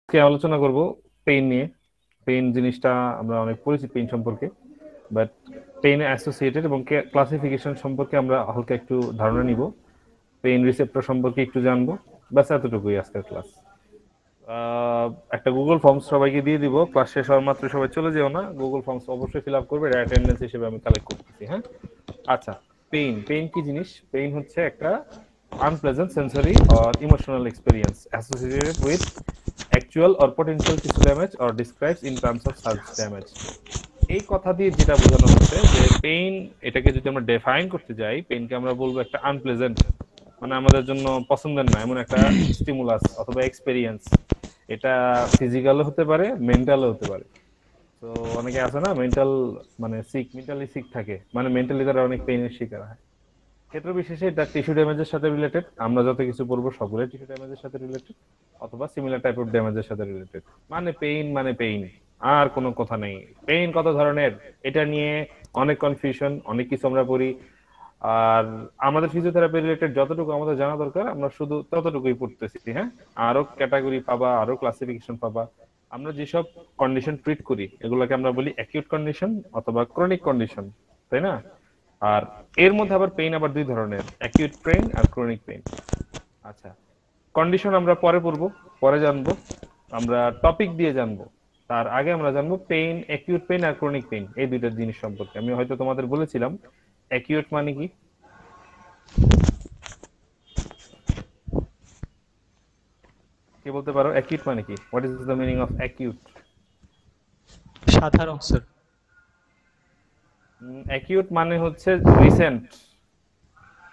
আজকে আলোচনা করব পেইন নিয়ে। পেইন জিনিসটা আমরা অনেক পরিচিত পেইন সম্পর্কে, বাট পেইন অ্যাসোসিয়েটেড এবং ক্লাসিফিকেশন সম্পর্কে আমরা হালকা একটু ধারণা নিব। পেইন রিসেপ্টর সম্পর্কে একটু জানবো। ব্যাস এতটুকুই আজকের ক্লাস। একটা গুগল ফর্মস সবাইকে দিয়ে দিব, ক্লাস শেষ হওয়ার মাত্র সবাই চলে যেও না, গুগল ফর্মস অবশ্যই ফিল আপ করবে, অ্যাটেন্ডেন্স হিসেবে আমি কালেক্ট করতেছি। হ্যাঁ, আচ্ছা। পেইন পেইন কি জিনিস? পেইন হচ্ছে একটা unpleasant sensory or emotional experience associated with actual or potential tissue damage or describes in terms of such damage. এই কথা দিয়ে যেটা বোঝানো হচ্ছে যে পেইন, এটাকে যদি আমরা ডিফাইন করতে যাই, পেইনকে আমরা বলবো একটা আনপ্লেজেন্ট, মানে আমাদের জন্য পছন্দের না এমন একটা স্টিমুলাস অথবা এক্সপেরিয়েন্স। এটা ফিজিক্যালও হতে পারে, মেন্টালও হতে পারে। তো অনেকে আছে না মেন্টাল, মানে মেন্টালি সিক থাকে, মানে মেন্টালি তারা অনেক পেইনের শিকার হয়। ক্ষেত্র বিশেষে এটা টিস্যু ড্যামেজের সাথে রিলেটেড, আমরা যত কিছু পড়বো সবগুলো টিস্যু ড্যামেজের সাথে রিলেটেড অথবা সিমিলার টাইপ অফ ড্যামেজের সাথে রিলেটেড। মানে পেইন, আর কোনো কথা নেই। পেইন কত ধরনের, এটা নিয়ে অনেক কনফিউশন, অনেক কিছু আমরা পড়ি। আর আমাদের ফিজিওথেরাপি রিলেটেড যতটুকু আমাদের জানা দরকার আমরা শুধু ততটুকুই পড়তেছি। হ্যাঁ, আরো ক্যাটাগরি পাবা, আরো ক্লাসিফিকেশন পাবা। আমরা যেসব কন্ডিশন ট্রিট করি এগুলোকে আমরা বলি অ্যাকিউট কন্ডিশন অথবা ক্রনিক কন্ডিশন, তাই না? আর এর মধ্যে আবার পেইন আবার দুই ধরনের, অ্যাকিউট পেইন আর ক্রনিক পেইন। আচ্ছা, কন্ডিশন আমরা পরে পড়বো, পরে জানবো, আমরা টপিক দিয়ে জানবো। তার আগে আমরা জানবো পেইন, অ্যাকিউট পেইন আর ক্রনিক পেইন, এই দুইটা জিনিস সম্পর্কে। আমি হয়তো তোমাদের বলেছিলাম অ্যাকিউট মানে কি, কে বলতে পারো অ্যাকিউট মানে কি? What is the meaning of acute? সাধারণ স্যার। অ্যাকিউট মানে হচ্ছে রিসেন্ট।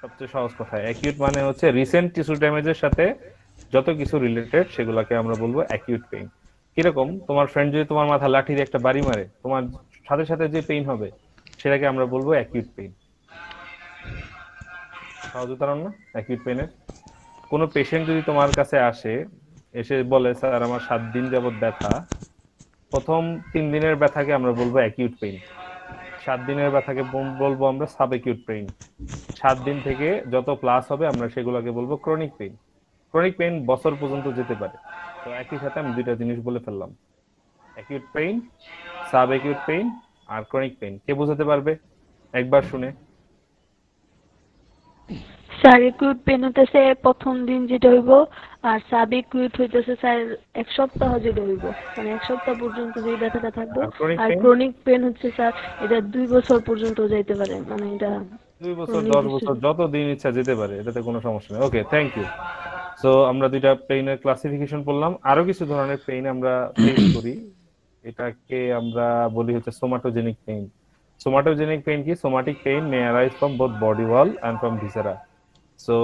সবচেয়ে সহজ কথা, অ্যাকিউট মানে হচ্ছে রিসেন্ট টিস্যু ড্যামেজের সাথে যত কিছু রিলেটেড সেগুলোকে আমরা বলবো অ্যাকিউট পেইন। কিরকম, তোমার ফ্রেন্ড যদি তোমার মাথা লাঠি দিয়ে একটা বাড়ি মারে, তোমার সাথে সাথে যে পেইন হবে সেটাকে আমরা বলবো অ্যাকিউট পেইন। সহজ উদাহরণ না অ্যাকিউট পেইনের? কোনো পেশেন্ট যদি তোমার কাছে আসে, এসে বলে স্যার আমার 7 দিন যাবত ব্যথা, প্রথম 3 দিনের ব্যথাকে আমরা বলবো অ্যাকিউট পেইন, 7 দিনের ব্যথাকে বলবো আমরা সাব অ্যাকিউট পেইন, 7 দিন থেকে যত প্লাস হবে আমরা সেগুলোকে বলবো ক্রনিক পেইন। ক্রনিক পেইন বছর পর্যন্ত যেতে পারে। তো একই সাথে আমি দুইটা জিনিস বলে ফেললাম, acute pain, sub acute pain আর ক্রনিক পেইন। কে বোঝাতে পারবে একবার শুনে? স্যার একুইট পেন হইতেছে প্রথম দিন যেটা হইব, আর সাব একুইট হইতেছে স্যার 1 সপ্তাহ যেটা হইব, মানে 1 সপ্তাহ পর্যন্ত যে ব্যথাটা থাকবো। আর ক্রনিক আর পেইন ক্রনিক পেন হচ্ছে স্যার এটা 2 বছর পর্যন্ত যাইতে পারে, মানে এটা 2 বছর, কোনো 10 নির্দিষ্ট। বছর, যত দিন ইচ্ছা যেতে পারে, এটাতে কোনো সমস্যা নেই। ওকে, থ্যাংক ইউ। সো আমরা দুইটা পেইনের ক্লাসিফিকেশন পড়লাম, আরো কিছু ধরনের পেইন আমরা ফেস করি। এটাকে আমরা বলি হচ্ছে সোমাটোজেনিক পেইন। সোমাটোজেনিক পেইন কি? Somatic pain may arise from both body wall and from viscera. So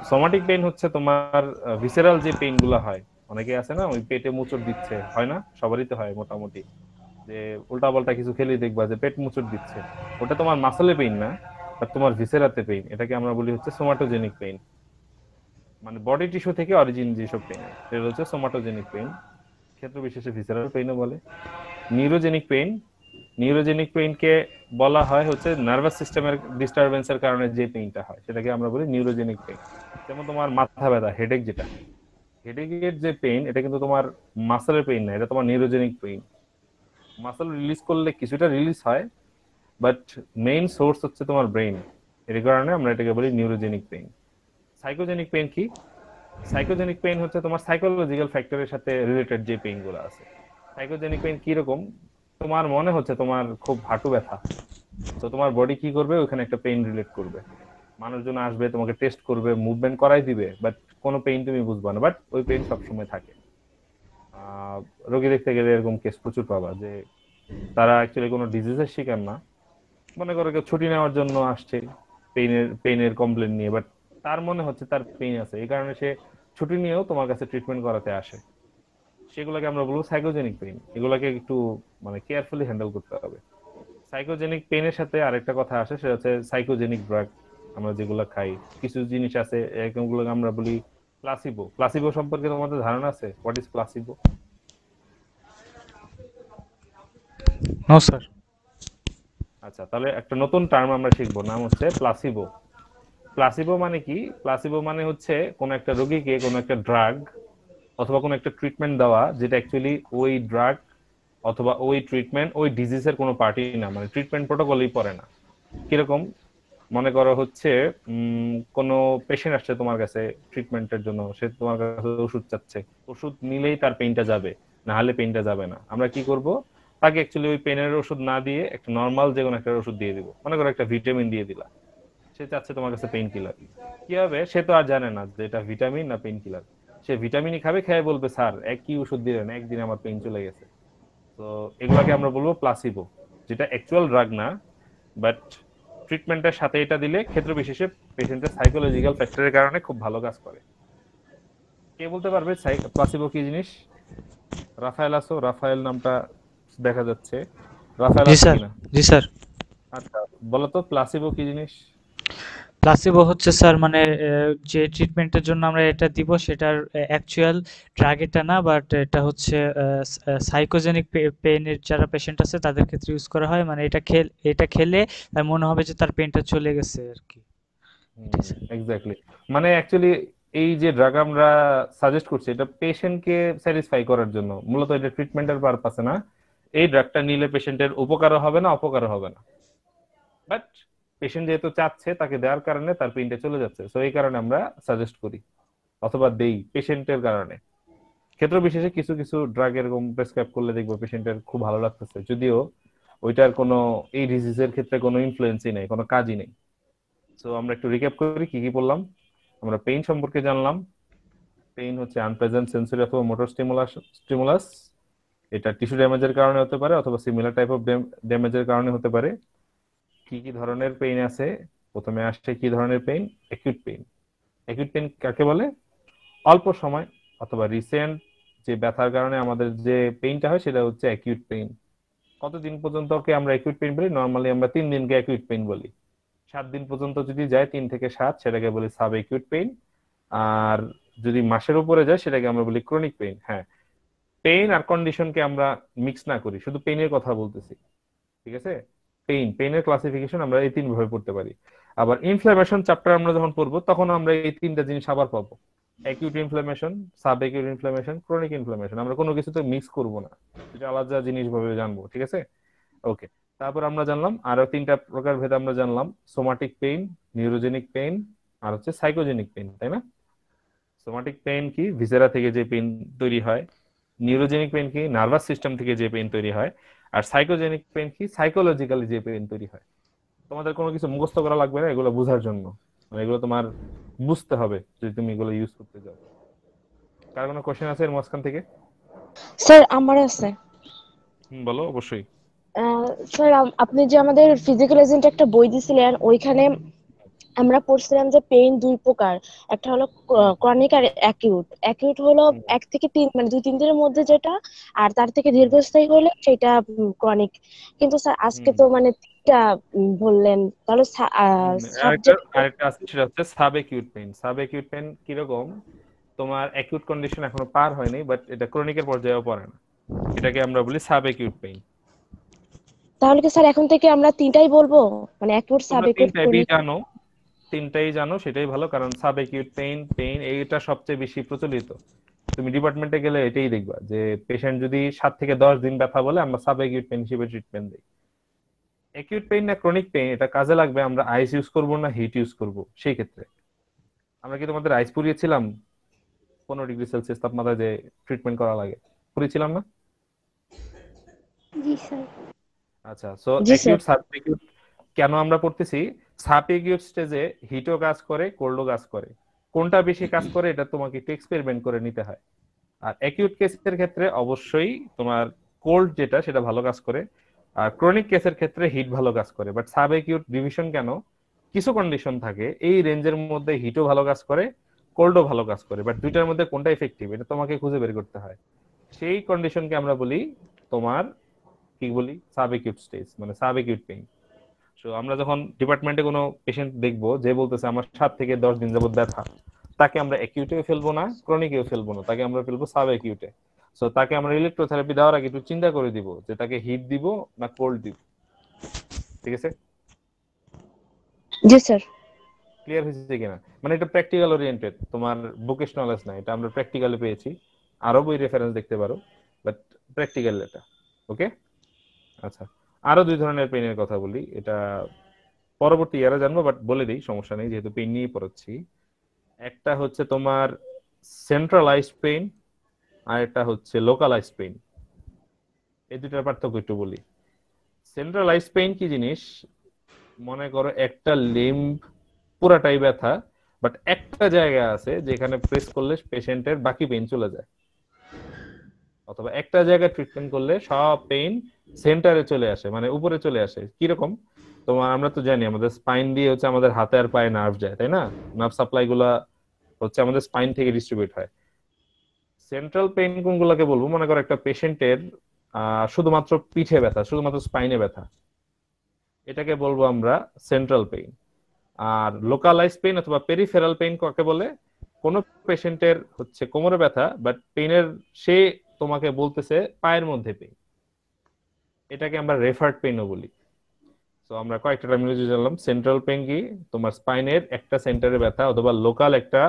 somatic pain হচ্ছে তোমার ভিসেরাল যে পেইন গুলা হয়, অনেকে আছে না ওই পেটে মুচড় দিচ্ছে, হয় না? সবারই তো হয় মোটামুটি, যে উল্টা পাল্টা কিছু খেলেই দেখবা যে পেট মুচড় দিচ্ছে। ওটা তোমার মাসলে পেইন না, বাট তোমার ভিসেরাতে পেইন। এটাকে আমরা বলি হচ্ছে সোমাটোজেনিক পেইন, মানে বডি টিস্যু থেকে অরিজিন যেসব পেইন, সেটা হচ্ছে সোমাটোজেনিক পেইন। ক্ষেত্র বিশেষে ভিসেরাল পেইনও বলে। নিউরোজেনিক পেইন, নিউরোজেনিক পেইনকে বলা হয় হচ্ছে নার্ভাস সিস্টেমের ডিস্টারবেন্সের কারণে যে পেইনটা হয় সেটাকে আমরা বলি নিউরোজেনিক পেইন। যেমন তোমার মাথা ব্যথা, হেডেক, যেটা হেডেকের যে পেইন, এটা কিন্তু তোমার মাসেলের পেইন না, এটা তোমার নিউরোজেনিক পেইন। মাসেল রিলিজ করলে কিছুটা রিলিজ হয়, বাট মেইন সোর্স হচ্ছে তোমার ব্রেইন। এর কারণে আমরা এটাকে বলি নিউরোজেনিক পেইন। সাইকোজেনিক পেইন কি? সাইকোজেনিক পেইন হচ্ছে তোমার সাইকোলজিক্যাল ফ্যাক্টরের সাথে রিলেটেড যে পেইন গুলো আছে। সাইকোজেনিক পেইন কি রকম? তোমার মনে হচ্ছে তোমার খুব হাঁটু ব্যথা, তো তোমার বডি কি করবে, ওখানে একটা পেইন রিলেট করবে। মানুষজন আসবে, তোমাকে টেস্ট করবে, মুভমেন্ট করাই দিবে, বাট কোনো পেইন তুমি বুঝবা না, বাট ওই পেইন সবসময় থাকে। রোগী দেখতে গেলে এরকম কেস প্রচুর পাবা, যে তারা অ্যাকচুয়ালি কোনো ডিজিজের শিকার না। মনে করো কেউ ছুটি নেওয়ার জন্য আসছে পেইনের কমপ্লেন নিয়ে, বাট তার মনে হচ্ছে তার পেইন আছে, এই কারণে সে ছুটি নিয়েও তোমার কাছে ট্রিটমেন্ট করাতে আসে। সেগুলোকে আমরা বলবো সাইকোজেনিক পেইন। এগুলোকে একটু মানে কেয়ারফুলি হ্যান্ডেল করতে হবে। সাইকোজেনিক পেইনের সাথে আরেকটা কথা আসে, সেটা হচ্ছে সাইকোজেনিক ড্রাগ। আমরা যেগুলো খাই, কিছু জিনিস আছে এরকমগুলো আমরা বলি প্লাসিবো। প্লাসিবো সম্পর্কে তোমাদের ধারণা আছে? What is placebo? No sir. আচ্ছা, তাহলে একটা নতুন টার্ম আমরা শিখবো, নাম হচ্ছে প্লাসিবো। প্লাসিবো মানে কি? প্লাসিবো মানে হচ্ছে কোন একটা রোগীকে কোন একটা ড্রাগ অথবা কোনো একটা ট্রিটমেন্ট দেওয়া যেটা অ্যাকচুয়ালি ওই ড্রাগ অথবা ওই ট্রিটমেন্ট ওই ডিজিজের কোনো পার্টি না, মানে ট্রিটমেন্ট প্রোটোকলই পড়ে না। কিরকম? মনে করো হচ্ছে কোনো পেশেন্ট আসছে তোমার কাছে ট্রিটমেন্টের জন্য, সে তোমার কাছে ওষুধ চাচ্ছে, ওষুধ নিলেই তার পেইনটা যাবে, না হলে পেইনটা যাবে না। আমরা কি করব, তাকে অ্যাকচুয়ালি ওই পেনের ওষুধ না দিয়ে একটা নর্মাল যে কোনো একটা ওষুধ দিয়ে দিব, মনে করো একটা ভিটামিন দিয়ে দিলা, সে চাচ্ছে তোমার কাছে পেইন কিলার। কি হবে, সে তো আর জানে না যে এটা ভিটামিন না পেইন কিলার, সে ভিটামিনই খাবে, খেয়ে বলবে স্যার একই ওষুধ দিলেন, একদিন আমার পেইন চলে গেছে। তো এগুলাকে আমরা বলবো প্লাসিবো, যেটা অ্যাকচুয়াল ড্রাগ না, বাট ট্রিটমেন্টের সাথে এটা দিলে ক্ষেত্র বিশেষে পেশেন্টের সাইকোলজিক্যাল ফ্যাক্টরের কারণে খুব ভালো কাজ করে। কে বলতে পারবে প্লাসিবো কি জিনিস? রাফায়েল আছো? রাফায়েল নামটা দেখা যাচ্ছে, রাফায়েল জি আছো স্যার। কিনা? জি স্যার। আচ্ছা, বলো তো প্লাসিবো কি জিনিস? প্লাসিবো হচ্ছে স্যার মানে যে ট্রিটমেন্টের জন্য আমরা এটা দিব সেটার অ্যাকচুয়াল ড্রাগ এটা না, বাট এটা হচ্ছে সাইকোজেনিক পেইনের যারা পেশেন্ট আছে তাদের ক্ষেত্রে ইউজ করা হয়। মানে এটা খেলে তার মনে হবে যে তার পেইনটা চলে গেছে আর কি। এটাই স্যার। এক্স্যাক্টলি, মানে অ্যাকচুয়ালি এই যে ড্রাগ আমরা সাজেস্ট করছি এটা পেশেন্টকে স্যাটিসফাই করার জন্য, মূলত এটা ট্রিটমেন্টের পারপাসে না। এই ড্রাগটা নিলে পেশেন্টের উপকারও হবে না অপকারও হবে না, বাট পেশেন্ট যেহেতু চাচ্ছে তাকে দেওয়ার কারণে তার পেইনটা চলে যাচ্ছে, সো এই কারণে আমরা সাজেস্ট করি অথবা দেই পেশেন্টের কারণে। ক্ষেত্র বিশেষে কিছু কিছু ড্রাগ এরকম প্রেসক্রাইব করলে দেখবো পেশেন্টের খুব ভালো লাগতেছে, যদিও ওইটার কোনো এই ডিজিজের ক্ষেত্রে কোনো ইনফ্লুয়েন্সই নেই, কোনো কাজই নেই। সো আমরা একটু রিক্যাপ করি কি কি বললাম। আমরা পেইন সম্পর্কে জানলাম। পেইন হচ্ছে আনপ্লেজেন্ট সেন্সরি অথবা মোটর স্টিমুলাস। এটা টিস্যু ড্যামেজের কারণে হতে পারে অথবা সিমিলার টাইপ অফ ড্যামেজের কারণে হতে পারে। কি কি ধরনের পেইন আছে? প্রথমে আসছে কি ধরনের pain? Acute pain. Acute pain কাকে বলে? অল্প সময় অথবা রিসেন্ট যে ব্যথার কারণে আমাদের যে পেইনটা হয় সেটা হচ্ছে অ্যাকিউট পেইন। কতদিন পর্যন্ত কে আমরা অ্যাকিউট পেইন বলি? নর্মালি আমরা 3 দিনকে অ্যাকিউট পেইন বলি। 7 দিন পর্যন্ত যদি যায়, 3 থেকে 7, সেটাকে বলি সাব অ্যাকিউট পেইন। আর যদি মাসের উপরে যায় সেটাকে আমরা বলি ক্রনিক পেইন। হ্যাঁ, পেইন আর কন্ডিশনকে আমরা মিক্স না করি, শুধু পেইনের কথা বলতেছি, ঠিক আছে? পেইনের ক্লাসিফিকেশন আমরা এই 3 ভাবে পড়তে পারি। আবার ইনফ্লামেশন চ্যাপ্টার আমরা যখন পড়বো তখন আমরা এই 3টা জিনিস আবার পাবো, acute inflammation, sub acute inflammation, chronic inflammation. আমরা কোনো কিছুতে মিক্স করব না, এটা আলাদা জিনিস ভাবে জানবো, ঠিক আছে? ওকে, তারপর আমরা জানলাম আরো 3টা প্রকার ভেদ আমরা জানলাম, সোমাটিক পেইন, নিউরোজেনিক পেইন, আর হচ্ছে সাইকোজেনিক পেইন, তাই না? সোমাটিক পেইন কি? ভিসেরা থেকে যে পেইন তৈরি হয়। নিউরোজেনিক পেইন কি? নার্ভাস সিস্টেম থেকে যে পেইন তৈরি হয়। আর সাইকোজেনিক পেইন কি? সাইকোলজিক্যালি যে পেইন তৈরি হয়। তোমাদের কোনো কিছু মুখস্থ করা লাগবে না এগুলো বোঝার জন্য, মানে এগুলো তোমার বুঝতে হবে যদি তুমি এগুলো ইউজ করতে যাও। কার কোনো কোশ্চেন আছে এর মাঝখান থেকে? স্যার আমার আছে। বলো, অবশ্যই। স্যার আপনি যে আমাদের ফিজিক্যাল এজেন্ট একটা বই দিছিলেন, ওইখানে আমরা পড়ছিলাম যে পেইন 2 প্রকার। একটা হলো ক্রনিক আর অ্যাকিউট। অ্যাকিউট হলো হুম, 1 থেকে 3, মানে 2-3 দিনের মধ্যে যেটা, আর তার থেকে দীর্ঘস্থায়ী হলে সেটা ক্রনিক। কিন্তু স্যার আজকে হুম, তো মানে 3টা বললেন, তাহলে আরেকটা সাবজেক্ট। আরেকটা আছে, সেটা হচ্ছে sub acute pain. Sub acute pain কিরকম? তোমার অ্যাকিউট কন্ডিশন এখনো পার হয়নি, বাট এটা ক্রনিকের পর্যায়েও পড়ে না, এটাকে আমরা বলি সাব অ্যাকিউট পেইন। তাহলে কি স্যার এখন থেকে আমরা 3টাই বলবো, মানে অ্যাকিউট, সাব তোমরা অ্যাকিউট, ক্রনিক? তিনটাই জানো সেটাই ভালো, কারণ সাব অ্যাকিউট পেইন পেইন এইটা সবচেয়ে বেশি প্রচলিত। তুমি ডিপার্টমেন্টে গেলে এটাই দেখবা যে পেশেন্ট যদি 7 থেকে 10 দিন ব্যথা বলে আমরা সাব অ্যাকিউট পেইন হিসেবে ট্রিটমেন্ট দিই। অ্যাকিউট পেইন না ক্রনিক পেইন, এটা কাজে লাগবে আমরা আইস ইউজ করব না হিট ইউজ করব সেই ক্ষেত্রে। আমরা কি তোমাদের আইস পুড়িয়েছিলাম 15°C তাপমাত্রায় যে ট্রিটমেন্ট করা লাগে? পুড়িয়েছিলাম না? জি স্যার। জি আচ্ছা, so sir. Acute sub acute কেন আমরা পড়তেছি? সাব অ্যাকিউট স্টেজে হিটও কাজ করে, কোল্ডও কাজ করে। কোনটা বেশি কাজ করে এটা তোমাকে একটু এক্সপেরিমেন্ট করে নিতে হয়। আর অ্যাকিউট কেসের ক্ষেত্রে অবশ্যই তোমার কোল্ড যেটা সেটা ভালো কাজ করে, আর ক্রনিক কেসের ক্ষেত্রে হিট ভালো কাজ করে। বাট সাব অ্যাকিউট ডিভিশন কেন? কিছু কন্ডিশন থাকে এই রেঞ্জের মধ্যে হিটও ভালো কাজ করে, কোল্ডও ভালো কাজ করে, বাট দুইটার মধ্যে কোনটা ইফেক্টিভ এটা তোমাকে খুঁজে বের করতে হয়। সেই কন্ডিশনকে আমরা বলি তোমার কি বলি? সাব অ্যাকিউট স্টেজ, মানে সাব অ্যাকিউট পেইন। তো আমরা যখন ডিপার্টমেন্টে কোনো পেশেন্ট দেখবো যে বলতেছে আমার 7 থেকে 10 দিন যাবত ব্যথা, তাকে আমরা অ্যাকিউটে ফেলবো না, ক্রনিকেও ফেলবো না, তাকে আমরা ফেলবো সাব অ্যাকিউটে। সো তাকে আমরা ইলেকট্রোথেরাপি দেওয়ার আগে একটু চিন্তা করে দিব যে তাকে হিট দিব না কোল্ড দিব, ঠিক আছে? জি স্যার। ক্লিয়ার হয়েছে কিনা? মানে এটা প্র্যাকটিক্যাল ওরিয়েন্টেড, তোমার বুকিশ নলেজ না, এটা আমরা প্র্যাকটিক্যালি পেয়েছি। আরো বই রেফারেন্স দেখতে পারো, বাট প্র্যাকটিক্যাল এটা। ওকে, আচ্ছা, আরো দুই ধরনের পেইনের কথা বলি, এটা পরবর্তী ইয়ারে জানবো, বাট বলে দিই, সমস্যা নেই যেহেতু পেইন নিয়ে পড়াচ্ছি। একটা হচ্ছে তোমার সেন্ট্রালাইজড পেইন, আর একটা হচ্ছে লোকালাইজড পেইন। এই দুটার পার্থক্য একটু বলি। সেন্ট্রালাইজড পেইন কি জিনিস? মনে করো একটা লিম্ব পুরাটাই ব্যথা, বাট একটা জায়গা আছে যেখানে প্রেস করলে পেশেন্টের বাকি পেইন চলে যায়, অথবা একটা জায়গায় ট্রিটমেন্ট করলে সব পেইন সেন্টারে চলে আসে, মানে উপরে চলে আসে। কিরকম? তোমার আমরা তো জানি আমাদের স্পাইন দিয়ে হচ্ছে আমাদের হাতে আর পায়ে নার্ভ যায়, তাই না? নার্ভ সাপ্লাই গুলা হচ্ছে আমাদের স্পাইন থেকে ডিস্ট্রিবিউট হয়। সেন্ট্রাল পেইন কোনগুলোকে বলবো? মনে করো একটা পেশেন্টের শুধুমাত্র পিঠে ব্যথা, শুধুমাত্র স্পাইনে ব্যথা, এটাকে বলবো আমরা সেন্ট্রাল পেইন। আর লোকালাইজ পেইন অথবা পেরিফেরাল পেইন কাকে বলে? কোন পেশেন্টের হচ্ছে কোমরে ব্যথা, বাট পেইনের সে তোমাকে বলতেছে পায়ের মধ্যে পেইন, এটাকে আমরা রেফার্ড পেইনও বলি। তো আমরা কয়েকটা টার্মিনোলজি জানলাম। সেন্ট্রাল পেইন কি? তোমার স্পাইনের একটা সেন্টারে ব্যথা, অথবা লোকাল একটা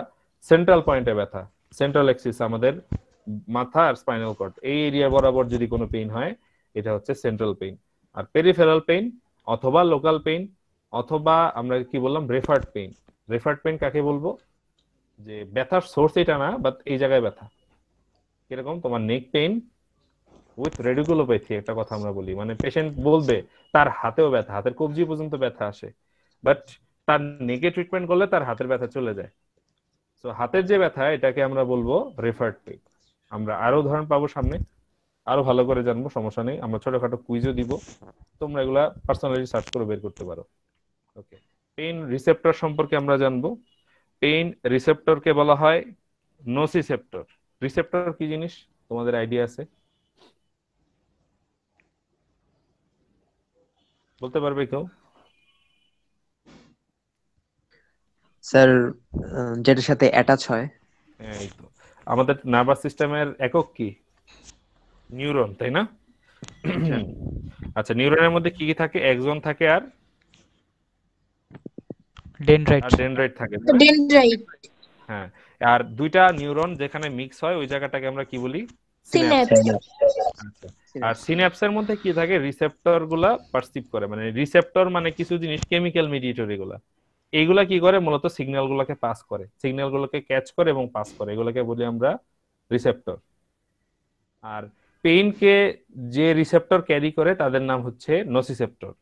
সেন্ট্রাল পয়েন্টে ব্যথা। সেন্ট্রাল এক্সিস আমাদের মাথা আর স্পাইনাল কর্ড, এই এরিয়া বরাবর যদি কোনো পেইন হয়, এটা হচ্ছে সেন্ট্রাল পেইন। আর পেরিফেরাল পেইন অথবা লোকাল পেইন অথবা আমরা কি বললাম, রেফার্ড পেইন। রেফার্ড পেইন কাকে বলবো? যে ব্যথার সোর্স এটা না, বাট এই জায়গায় ব্যথা। কিরকম? তোমার নেক পেইন উইথ রেডিকুলোপ্যাথি একটা কথা আমরা বলি, মানে পেশেন্ট বলবে তার হাতেও ব্যথা, হাতের কবজি পর্যন্ত ব্যথা আসে, বাট তার নেকে ট্রিটমেন্ট করলে তার হাতের ব্যথা চলে যায়। তো হাতের যে ব্যথা, এটাকে আমরা বলবো রেফার্ড পেইন। আমরা আরো উদাহরণ পাবো সামনে, আরো ভালো করে জানবো, সমস্যা নেই, আমরা ছোটখাটো কুইজও দিব, তোমরা এগুলা পার্সোনালি সার্চ করে বের করতে পারো। ওকে, পেইন রিসেপ্টর সম্পর্কে আমরা জানবো। পেইন রিসেপ্টরকে বলা হয় নোসিসেপ্টর। রিসেপ্টর কি জিনিস তোমাদের আইডিয়া আছে? বলতে পারবে কেউ? স্যার যেটার সাথে অ্যাটাচ হয়। এই তো, আমাদের নার্ভাস সিস্টেমের একক কি? নিউরন, তাই না? আচ্ছা, নিউরনের মধ্যে কি কি থাকে? এক্সন থাকে আর ডেনড্রাইট। ডেনড্রাইট থাকে, তাই না? ডেনড্রাইট, হ্যাঁ, আর দুইটা নিউরন যেখানে মিক্স হয় ওই জায়গাটাকে আমরা কি বলি? সিন্যাপস। আচ্ছা, আর সিন্যাপসের মধ্যে কি থাকে? রিসেপ্টর গুলা পারসিভ করে, মানে রিসেপ্টর মানে কিছু জিনিস কেমিক্যাল মিডিয়েটর, এগুলা এইগুলা কি করে? মূলত সিগন্যাল গুলোকে পাস করে, সিগন্যাল গুলোকে ক্যাচ করে এবং পাস করে, এগুলোকে বলি আমরা রিসেপ্টর। আর পেইনকে যে রিসেপ্টর ক্যারি করে তাদের নাম হচ্ছে নোসিসেপ্টর।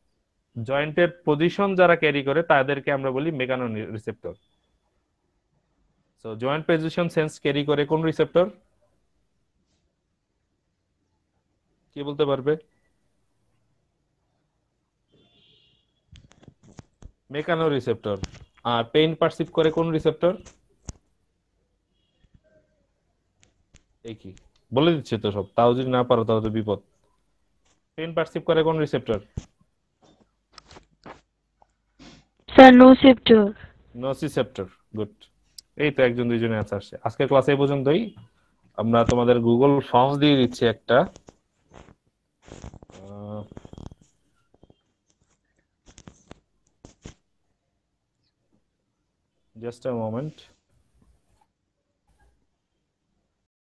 জয়েন্টের পজিশন যারা ক্যারি করে তাদেরকে আমরা বলি mechano receptor. So joint position sense carry করে কোন রিসেপ্টর? কি বলতে পারবে? Mechano receptor. আর পেইন পারসিভ করে কোন রিসেপ্টর? এই কি বলে দিচ্ছে তো সব, তাও যদি না পারো তাহলে তো বিপদ। পেইন পারসিভ করে কোন রিসেপ্টর? স্যার নোসিপ্টর। নোসিসেপ্টর। গুড, এই তো একজন দুইজনে আছে আসছে। আজকের ক্লাসে এই পর্যন্তই। আমরা তোমাদের গুগল ফর্মস দিয়ে দিচ্ছি একটা, জাস্ট আ মোমেন্ট।